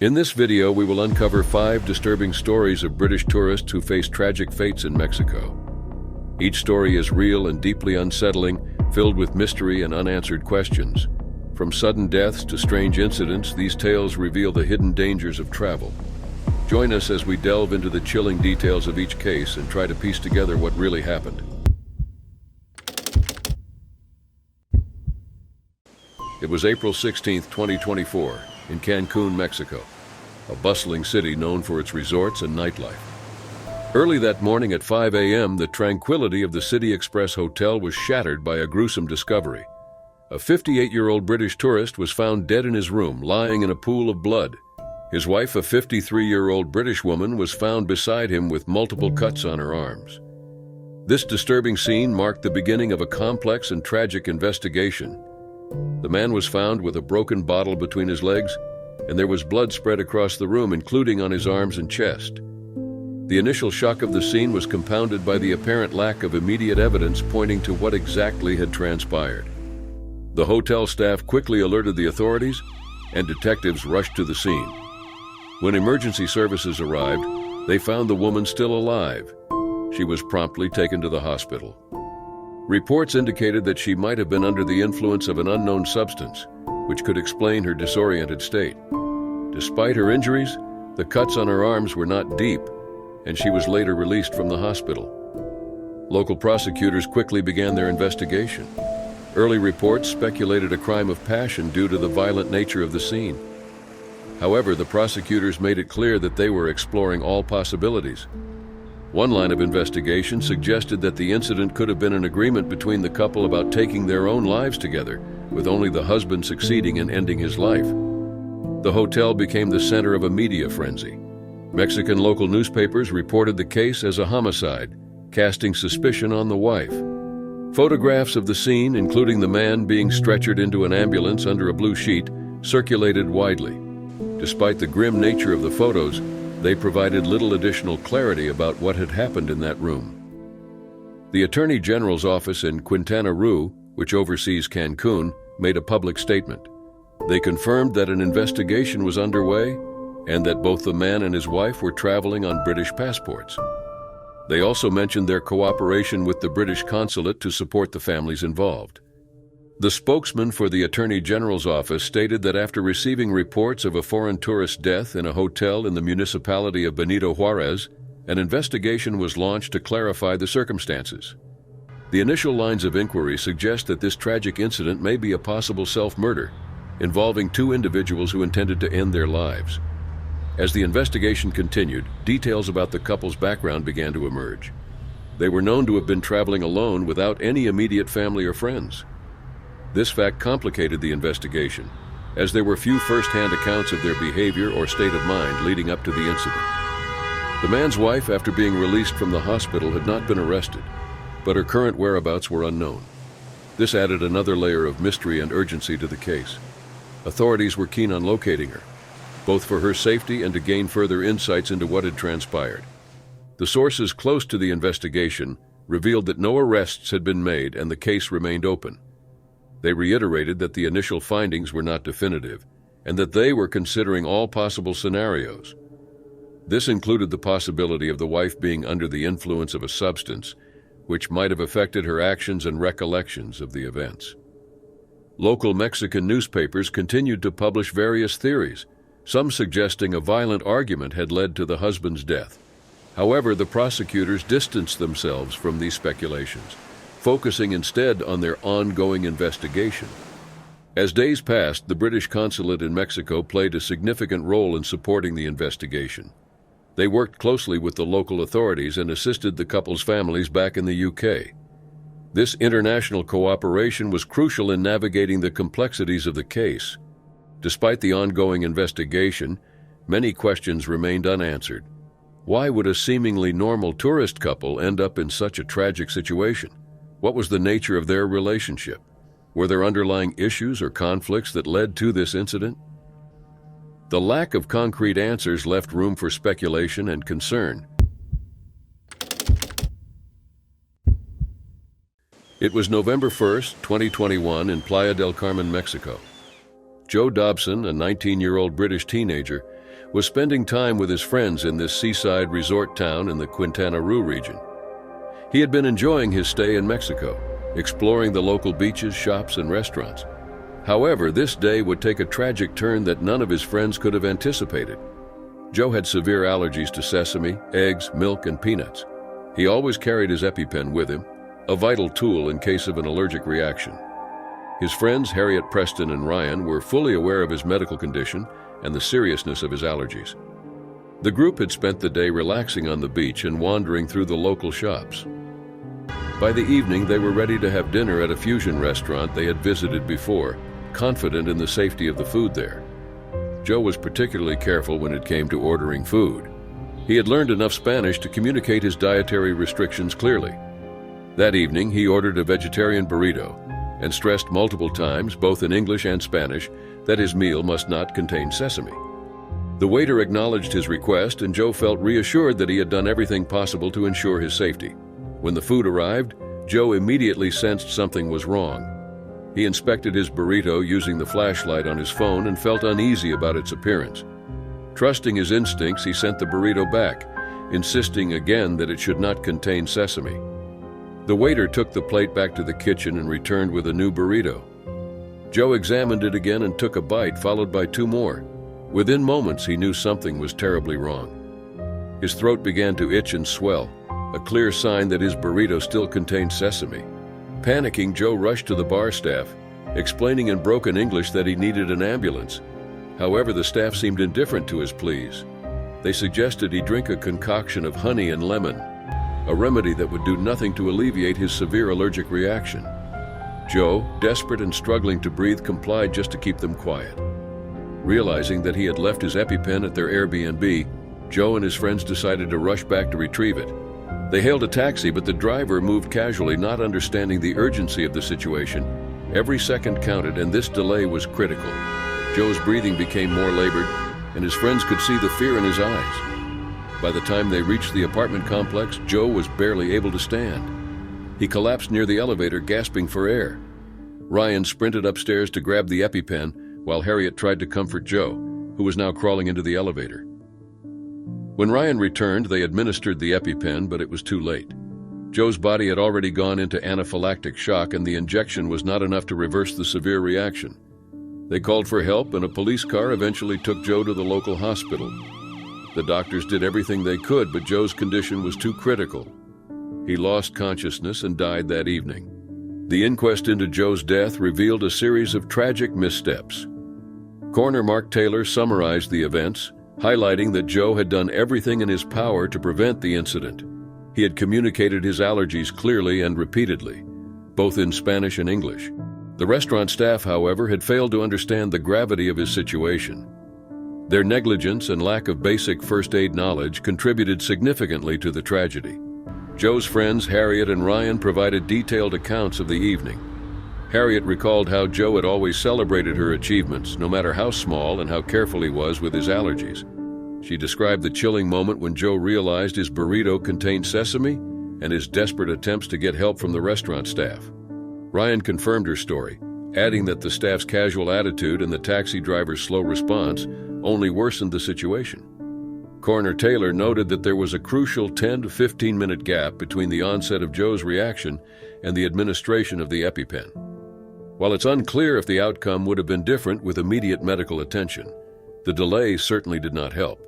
In this video, we will uncover 5 disturbing stories of British tourists who face tragic fates in Mexico. Each story is real and deeply unsettling, filled with mystery and unanswered questions. From sudden deaths to strange incidents, these tales reveal the hidden dangers of travel. Join us as we delve into the chilling details of each case and try to piece together what really happened. It was April 16, 2024, in Cancun, Mexico, a bustling city known for its resorts and nightlife. Early that morning at 5 a.m., the tranquility of the City Express Hotel was shattered by a gruesome discovery. A 58-year-old British tourist was found dead in his room, lying in a pool of blood. His wife, a 53-year-old British woman, was found beside him with multiple cuts on her arms. This disturbing scene marked the beginning of a complex and tragic investigation. The man was found with a broken bottle between his legs, and there was blood spread across the room, including on his arms and chest. The initial shock of the scene was compounded by the apparent lack of immediate evidence pointing to what exactly had transpired. The hotel staff quickly alerted the authorities, and detectives rushed to the scene. When emergency services arrived, they found the woman still alive. She was promptly taken to the hospital. Reports indicated that she might have been under the influence of an unknown substance, which could explain her disoriented state. Despite her injuries, the cuts on her arms were not deep, and she was later released from the hospital. Local prosecutors quickly began their investigation. Early reports speculated a crime of passion due to the violent nature of the scene. However, the prosecutors made it clear that they were exploring all possibilities. One line of investigation suggested that the incident could have been an agreement between the couple about taking their own lives together, with only the husband succeeding in ending his life. The hotel became the center of a media frenzy. Mexican local newspapers reported the case as a homicide, casting suspicion on the wife. Photographs of the scene, including the man being stretchered into an ambulance under a blue sheet, circulated widely. Despite the grim nature of the photos, they provided little additional clarity about what had happened in that room. The Attorney General's office in Quintana Roo, which oversees Cancun, made a public statement. They confirmed that an investigation was underway and that both the man and his wife were traveling on British passports. They also mentioned their cooperation with the British consulate to support the families involved. The spokesman for the Attorney General's office stated that after receiving reports of a foreign tourist's death in a hotel in the municipality of Benito Juarez, an investigation was launched to clarify the circumstances. The initial lines of inquiry suggest that this tragic incident may be a possible self-murder, involving 2 individuals who intended to end their lives. As the investigation continued, details about the couple's background began to emerge. They were known to have been traveling alone without any immediate family or friends. This fact complicated the investigation, as there were few first-hand accounts of their behavior or state of mind leading up to the incident. The man's wife, after being released from the hospital, had not been arrested, but her current whereabouts were unknown. This added another layer of mystery and urgency to the case. Authorities were keen on locating her, both for her safety and to gain further insights into what had transpired. The sources close to the investigation revealed that no arrests had been made and the case remained open. They reiterated that the initial findings were not definitive and that they were considering all possible scenarios. This included the possibility of the wife being under the influence of a substance, which might have affected her actions and recollections of the events. Local Mexican newspapers continued to publish various theories, some suggesting a violent argument had led to the husband's death. However, the prosecutors distanced themselves from these speculations, focusing instead on their ongoing investigation. As days passed, the British consulate in Mexico played a significant role in supporting the investigation. They worked closely with the local authorities and assisted the couple's families back in the UK. This international cooperation was crucial in navigating the complexities of the case. Despite the ongoing investigation, many questions remained unanswered. Why would a seemingly normal tourist couple end up in such a tragic situation? What was the nature of their relationship? Were there underlying issues or conflicts that led to this incident? The lack of concrete answers left room for speculation and concern. It was November 1st, 2021 in Playa del Carmen, Mexico. Joe Dobson, a 19-year-old British teenager, was spending time with his friends in this seaside resort town in the Quintana Roo region. He had been enjoying his stay in Mexico, exploring the local beaches, shops, and restaurants. However, this day would take a tragic turn that none of his friends could have anticipated. Joe had severe allergies to sesame, eggs, milk, and peanuts. He always carried his EpiPen with him, a vital tool in case of an allergic reaction. His friends, Harriet, Preston, and Ryan, were fully aware of his medical condition and the seriousness of his allergies. The group had spent the day relaxing on the beach and wandering through the local shops. By the evening, they were ready to have dinner at a fusion restaurant they had visited before, confident in the safety of the food there. Joe was particularly careful when it came to ordering food. He had learned enough Spanish to communicate his dietary restrictions clearly. That evening, he ordered a vegetarian burrito and stressed multiple times, both in English and Spanish, that his meal must not contain sesame. The waiter acknowledged his request, and Joe felt reassured that he had done everything possible to ensure his safety. When the food arrived, Joe immediately sensed something was wrong. He inspected his burrito using the flashlight on his phone and felt uneasy about its appearance. Trusting his instincts, he sent the burrito back, insisting again that it should not contain sesame. The waiter took the plate back to the kitchen and returned with a new burrito. Joe examined it again and took a bite, followed by 2 more. Within moments, he knew something was terribly wrong. His throat began to itch and swell, a clear sign that his burrito still contained sesame. Panicking, Joe rushed to the bar staff, explaining in broken English that he needed an ambulance. However, the staff seemed indifferent to his pleas. They suggested he drink a concoction of honey and lemon, a remedy that would do nothing to alleviate his severe allergic reaction. Joe, desperate and struggling to breathe, complied just to keep them quiet. Realizing that he had left his EpiPen at their Airbnb, Joe and his friends decided to rush back to retrieve it. They hailed a taxi, but the driver moved casually, not understanding the urgency of the situation. Every second counted, and this delay was critical. Joe's breathing became more labored, and his friends could see the fear in his eyes. By the time they reached the apartment complex, Joe was barely able to stand. He collapsed near the elevator, gasping for air. Ryan sprinted upstairs to grab the EpiPen, while Harriet tried to comfort Joe, who was now crawling into the elevator. When Ryan returned, they administered the EpiPen, but it was too late. Joe's body had already gone into anaphylactic shock, and the injection was not enough to reverse the severe reaction. They called for help, and a police car eventually took Joe to the local hospital. The doctors did everything they could, but Joe's condition was too critical. He lost consciousness and died that evening. The inquest into Joe's death revealed a series of tragic missteps. Coroner Mark Taylor summarized the events, highlighting that Joe had done everything in his power to prevent the incident. He had communicated his allergies clearly and repeatedly, both in Spanish and English. The restaurant staff, however, had failed to understand the gravity of his situation. Their negligence and lack of basic first aid knowledge contributed significantly to the tragedy. Joe's friends, Harriet and Ryan, provided detailed accounts of the evening. Harriet recalled how Joe had always celebrated her achievements, no matter how small and how careful he was with his allergies. She described the chilling moment when Joe realized his burrito contained sesame and his desperate attempts to get help from the restaurant staff. Ryan confirmed her story, adding that the staff's casual attitude and the taxi driver's slow response only worsened the situation. Coroner Taylor noted that there was a crucial 10 to 15-minute gap between the onset of Joe's reaction and the administration of the EpiPen. While it's unclear if the outcome would have been different with immediate medical attention, the delay certainly did not help.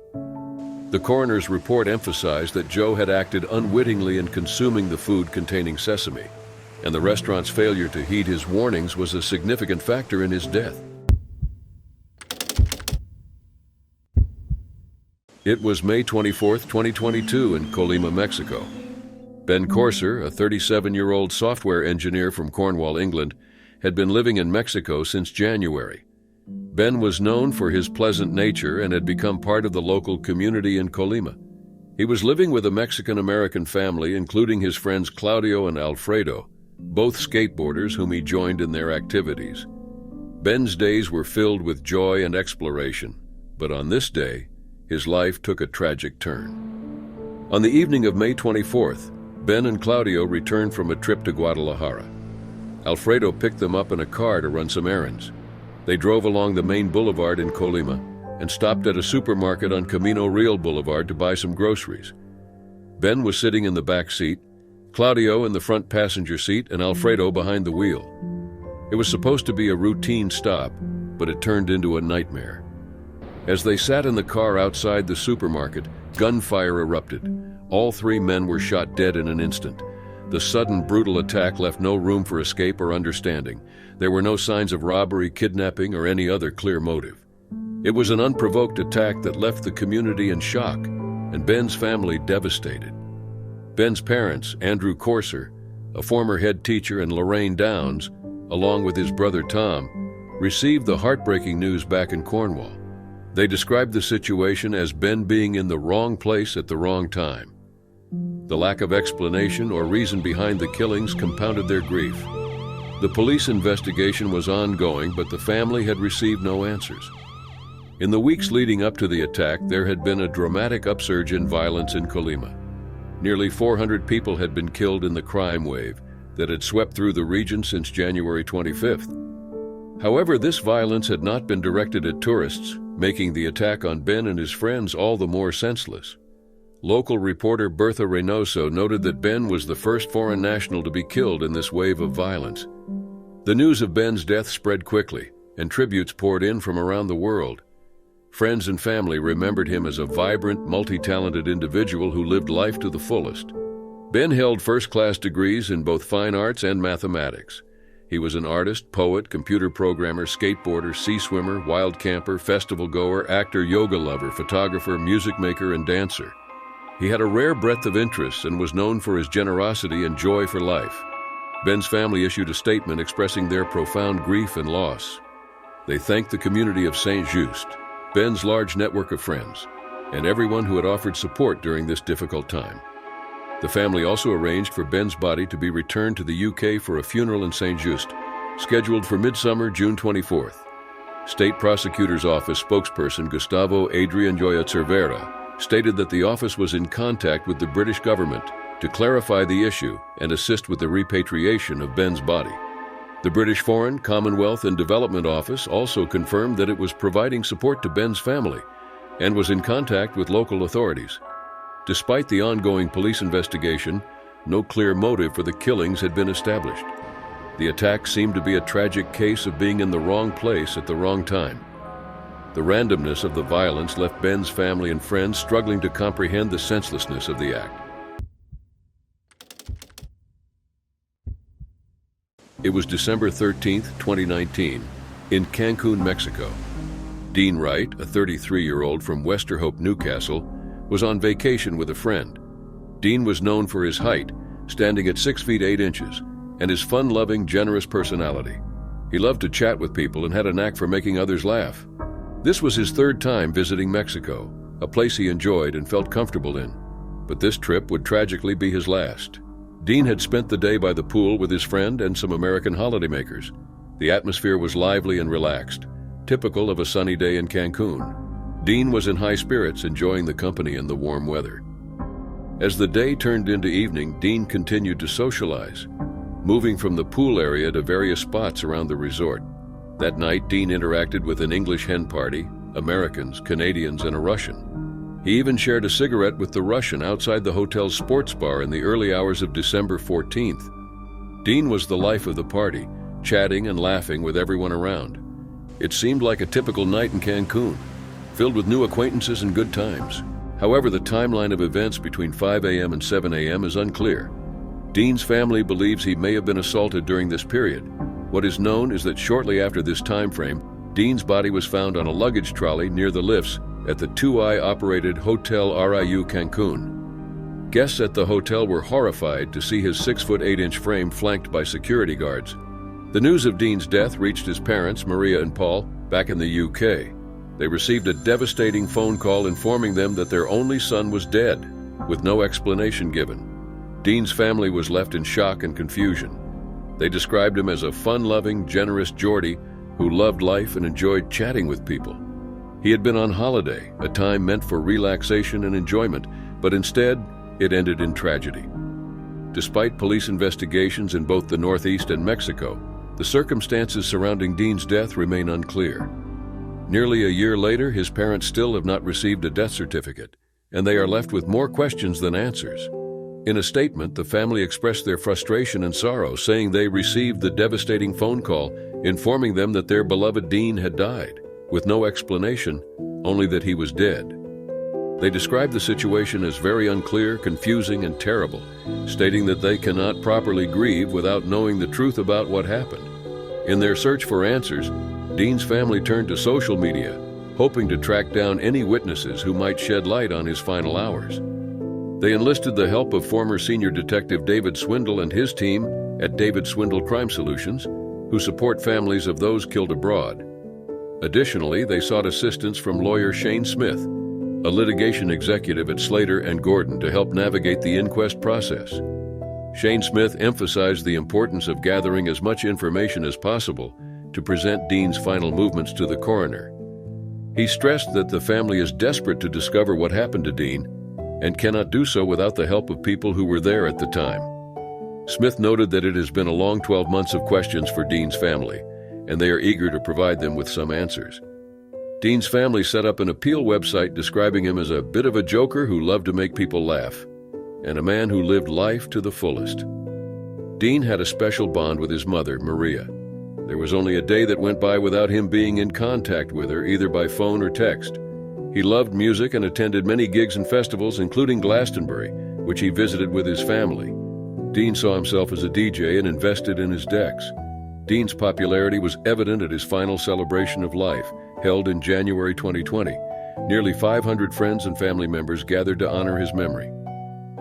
The coroner's report emphasized that Joe had acted unwittingly in consuming the food containing sesame, and the restaurant's failure to heed his warnings was a significant factor in his death. It was May 24, 2022 in Colima, Mexico. Ben Corser, a 37-year-old software engineer from Cornwall, England, had been living in Mexico since January. Ben was known for his pleasant nature and had become part of the local community in Colima. He was living with a Mexican-American family, including his friends Claudio and Alfredo, both skateboarders whom he joined in their activities. Ben's days were filled with joy and exploration, but on this day, his life took a tragic turn. On the evening of May 24th, Ben and Claudio returned from a trip to Guadalajara. Alfredo picked them up in a car to run some errands. They drove along the main boulevard in Colima, and stopped at a supermarket on Camino Real Boulevard to buy some groceries. Ben was sitting in the back seat, Claudio in the front passenger seat, and Alfredo behind the wheel. It was supposed to be a routine stop, but it turned into a nightmare. As they sat in the car outside the supermarket, gunfire erupted. All three men were shot dead in an instant. The sudden, brutal attack left no room for escape or understanding. There were no signs of robbery, kidnapping, or any other clear motive. It was an unprovoked attack that left the community in shock and Ben's family devastated. Ben's parents, Andrew Corser, a former head teacher, and Lorraine Downs, along with his brother Tom, received the heartbreaking news back in Cornwall. They described the situation as Ben being in the wrong place at the wrong time. The lack of explanation or reason behind the killings compounded their grief. The police investigation was ongoing, but the family had received no answers. In the weeks leading up to the attack, there had been a dramatic upsurge in violence in Colima. Nearly 400 people had been killed in the crime wave that had swept through the region since January 25th. However, this violence had not been directed at tourists, making the attack on Ben and his friends all the more senseless. Local reporter Bertha Reynoso noted that Ben was the first foreign national to be killed in this wave of violence. The news of Ben's death spread quickly, and tributes poured in from around the world. Friends and family remembered him as a vibrant, multi-talented individual who lived life to the fullest. Ben held first-class degrees in both fine arts and mathematics. He was an artist, poet, computer programmer, skateboarder, sea swimmer, wild camper, festival goer, actor, yoga lover, photographer, music maker, and dancer. He had a rare breadth of interests and was known for his generosity and joy for life. Ben's family issued a statement expressing their profound grief and loss. They thanked the community of St. Just, Ben's large network of friends, and everyone who had offered support during this difficult time. The family also arranged for Ben's body to be returned to the UK for a funeral in St. Just, scheduled for midsummer, June 24th. State Prosecutor's Office spokesperson Gustavo Adrian Joya Cervera stated that the office was in contact with the British government to clarify the issue and assist with the repatriation of Ben's body. The British Foreign, Commonwealth and Development Office also confirmed that it was providing support to Ben's family and was in contact with local authorities. Despite the ongoing police investigation, no clear motive for the killings had been established. The attack seemed to be a tragic case of being in the wrong place at the wrong time. The randomness of the violence left Ben's family and friends struggling to comprehend the senselessness of the act. It was December 13, 2019, in Cancun, Mexico. Dean Wright, a 33-year-old from Westerhope, Newcastle, was on vacation with a friend. Dean was known for his height, standing at 6 feet 8 inches, and his fun-loving, generous personality. He loved to chat with people and had a knack for making others laugh. This was his third time visiting Mexico, a place he enjoyed and felt comfortable in. But this trip would tragically be his last. Dean had spent the day by the pool with his friend and some American holidaymakers. The atmosphere was lively and relaxed, typical of a sunny day in Cancun. Dean was in high spirits, enjoying the company and the warm weather. As the day turned into evening, Dean continued to socialize, moving from the pool area to various spots around the resort. That night, Dean interacted with an English hen party, Americans, Canadians, and a Russian. He even shared a cigarette with the Russian outside the hotel's sports bar in the early hours of December 14th. Dean was the life of the party, chatting and laughing with everyone around. It seemed like a typical night in Cancun, filled with new acquaintances and good times. However, the timeline of events between 5 a.m. and 7 a.m. is unclear. Dean's family believes he may have been assaulted during this period. What is known is that shortly after this time frame, Dean's body was found on a luggage trolley near the lifts at the 2i-operated Hotel RIU Cancun. Guests at the hotel were horrified to see his 6 foot 8 inch frame flanked by security guards. The news of Dean's death reached his parents, Maria and Paul, back in the UK. They received a devastating phone call informing them that their only son was dead, with no explanation given. Dean's family was left in shock and confusion. They described him as a fun-loving, generous Geordie who loved life and enjoyed chatting with people. He had been on holiday, a time meant for relaxation and enjoyment, but instead, it ended in tragedy. Despite police investigations in both the Northeast and Mexico, the circumstances surrounding Dean's death remain unclear. Nearly a year later, his parents still have not received a death certificate, and they are left with more questions than answers. In a statement, the family expressed their frustration and sorrow, saying they received the devastating phone call informing them that their beloved Dean had died, with no explanation, only that he was dead. They described the situation as very unclear, confusing, and terrible, stating that they cannot properly grieve without knowing the truth about what happened. In their search for answers, Dean's family turned to social media, hoping to track down any witnesses who might shed light on his final hours. They enlisted the help of former senior detective David Swindle and his team at David Swindle Crime Solutions, who support families of those killed abroad. Additionally, they sought assistance from lawyer Shane Smith, a litigation executive at Slater and Gordon, to help navigate the inquest process. Shane Smith emphasized the importance of gathering as much information as possible to present Dean's final movements to the coroner. He stressed that the family is desperate to discover what happened to Dean and cannot do so without the help of people who were there at the time. Smith noted that it has been a long 12 months of questions for Dean's family, and they are eager to provide them with some answers. Dean's family set up an appeal website describing him as a bit of a joker who loved to make people laugh, and a man who lived life to the fullest. Dean had a special bond with his mother, Maria. There was only a day that went by without him being in contact with her, either by phone or text. He loved music and attended many gigs and festivals, including Glastonbury, which he visited with his family. Dean saw himself as a DJ and invested in his decks. Dean's popularity was evident at his final celebration of life, held in January 2020. Nearly 500 friends and family members gathered to honor his memory.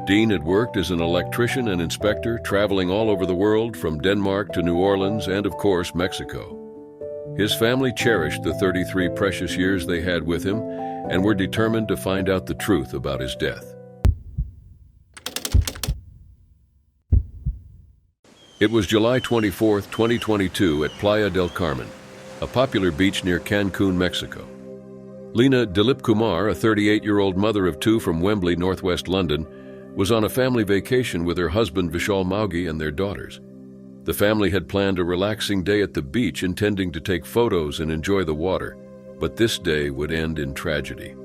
Dean had worked as an electrician and inspector, traveling all over the world, from Denmark to New Orleans and, of course, Mexico. His family cherished the 33 precious years they had with him and were determined to find out the truth about his death. It was July 24, 2022, at Playa del Carmen, a popular beach near Cancun, Mexico. Lena Dilip Kumar, a 38-year-old mother of two from Wembley, northwest London, was on a family vacation with her husband Vishal Maugi and their daughters. The family had planned a relaxing day at the beach, intending to take photos and enjoy the water, but this day would end in tragedy.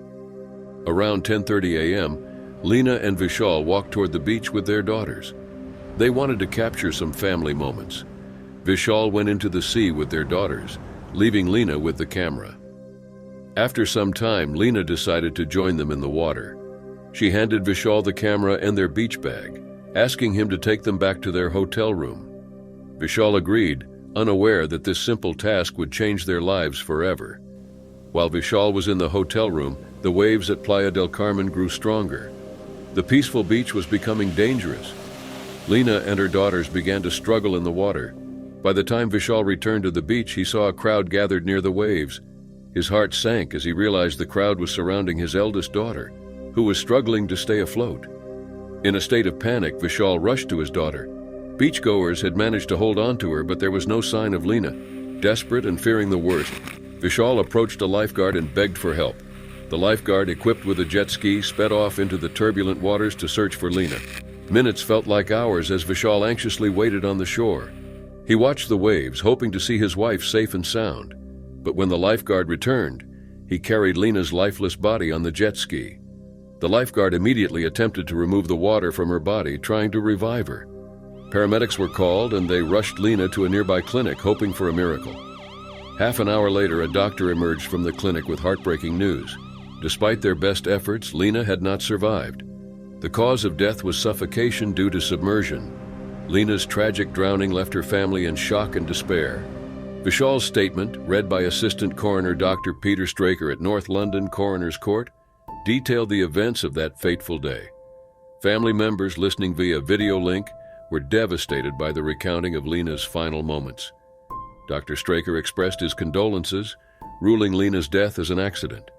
Around 10:30 a.m., Lena and Vishal walked toward the beach with their daughters. They wanted to capture some family moments. Vishal went into the sea with their daughters, leaving Lena with the camera. After some time, Lena decided to join them in the water. She handed Vishal the camera and their beach bag, asking him to take them back to their hotel room. Vishal agreed, unaware that this simple task would change their lives forever. While Vishal was in the hotel room, the waves at Playa del Carmen grew stronger. The peaceful beach was becoming dangerous. Lena and her daughters began to struggle in the water. By the time Vishal returned to the beach, he saw a crowd gathered near the waves. His heart sank as he realized the crowd was surrounding his eldest daughter, who was struggling to stay afloat. In a state of panic, Vishal rushed to his daughter. Beachgoers had managed to hold on to her, but there was no sign of Lena. Desperate and fearing the worst, Vishal approached a lifeguard and begged for help. The lifeguard, equipped with a jet ski, sped off into the turbulent waters to search for Lena. Minutes felt like hours as Vishal anxiously waited on the shore. He watched the waves, hoping to see his wife safe and sound. But when the lifeguard returned, he carried Lena's lifeless body on the jet ski. The lifeguard immediately attempted to remove the water from her body, trying to revive her. Paramedics were called and they rushed Lena to a nearby clinic, hoping for a miracle. Half an hour later, a doctor emerged from the clinic with heartbreaking news. Despite their best efforts, Lena had not survived. The cause of death was suffocation due to submersion. Lena's tragic drowning left her family in shock and despair. Vishal's statement, read by Assistant Coroner Dr. Peter Straker at North London Coroner's Court, detailed the events of that fateful day. Family members listening via video link were devastated by the recounting of Lena's final moments. Dr. Straker expressed his condolences, ruling Lena's death as an accident.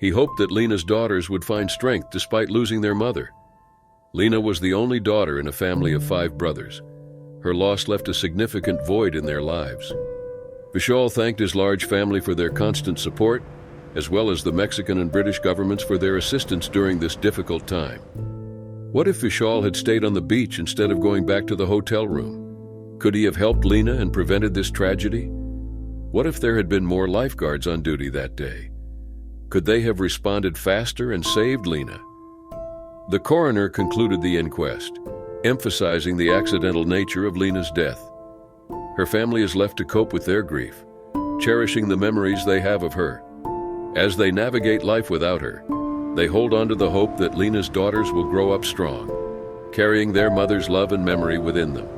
He hoped that Lena's daughters would find strength despite losing their mother. Lena was the only daughter in a family of 5 brothers. Her loss left a significant void in their lives. Vishal thanked his large family for their constant support, as well as the Mexican and British governments for their assistance during this difficult time. What if Vishal had stayed on the beach instead of going back to the hotel room? Could he have helped Lena and prevented this tragedy? What if there had been more lifeguards on duty that day? Could they have responded faster and saved Lena? The coroner concluded the inquest, emphasizing the accidental nature of Lena's death. Her family is left to cope with their grief, cherishing the memories they have of her. As they navigate life without her, they hold on to the hope that Lena's daughters will grow up strong, carrying their mother's love and memory within them.